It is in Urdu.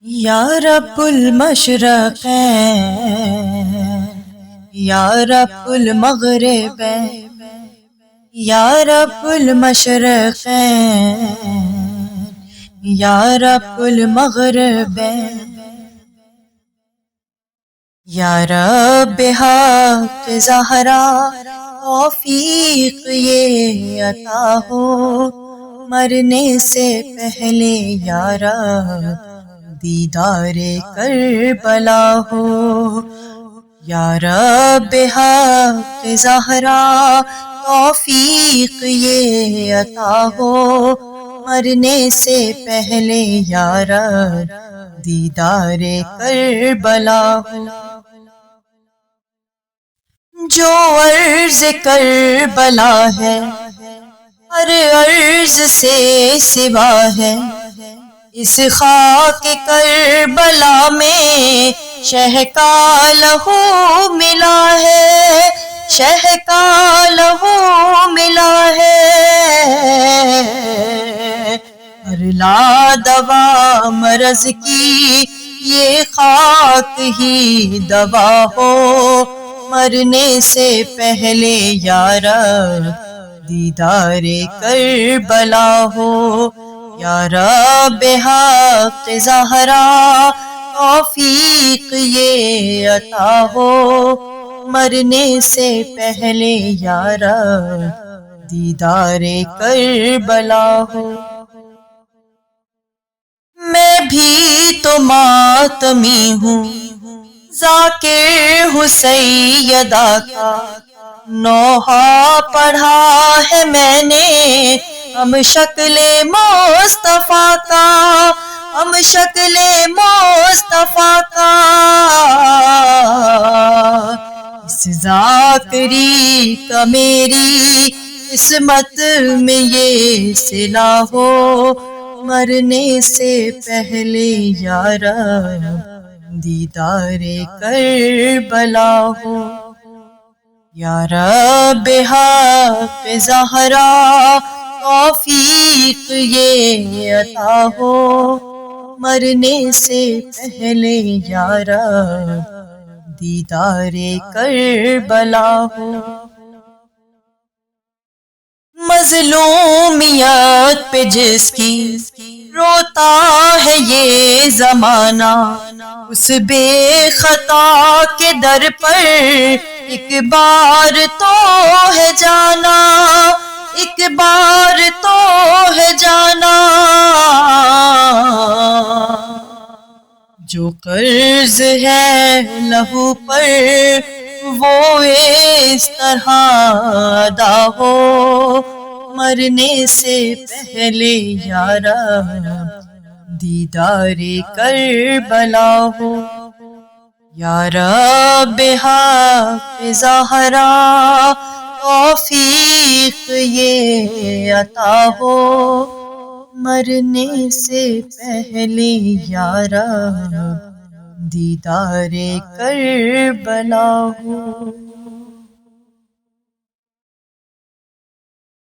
یا رب المشرقین یا رب المغربین یا رب المشرقین یا رب المغربین یا رب حق زہرا توفیق یہ عطا ہو مرنے سے پہلے یا رب دیدار کربلا ہو یا رب حق زہرا توفیق یہ عطا ہو مرنے سے پہلے یا رب دیدار کربلا ہو جو عرض کربلا ہے ہر عرض سے سوا ہے اس خاک کربلا میں شہ کا لہو ملا ہے شہ کا لہو ملا ہے ہر لا دوا مرض کی یہ خاک ہی دوا ہو مرنے سے پہلے یا رب دیدار کربلا ہو یا رب حق زہرا توفیق یہ عطا ہو مرنے سے پہلے یا رب دیدار کربلا ہو میں بھی تو ماتمی ہوں ذاکر ہوں سیدہ کا نوحہ پڑھا ہے میں نے ہم شکل مصطفیٰ کا ہم شکل مصطفیٰ کا اس ذاکری کا میری قسمت میں یہ صلہ ہو مرنے سے پہلے یا رب دیدار کربلا ہو یا رب حق زہرا توفیق یہ عطا ہو مرنے سے پہلے یا رب دیدار کربلا ہو مظلومیت پہ جس کی روتا ہے یہ زمانہ اس بے خطا کے در پر ایک بار تو ہے جانا ایک بار تو ہے جانا جو قرض ہے لہو پر وہ اس طرح ادا ہو مرنے سے پہلے یا رب دیدار کربلا ہو یا رب حق زہرا توفیق یہ عطا ہو مرنے سے پہلے یا رب دیدار کربلا ہو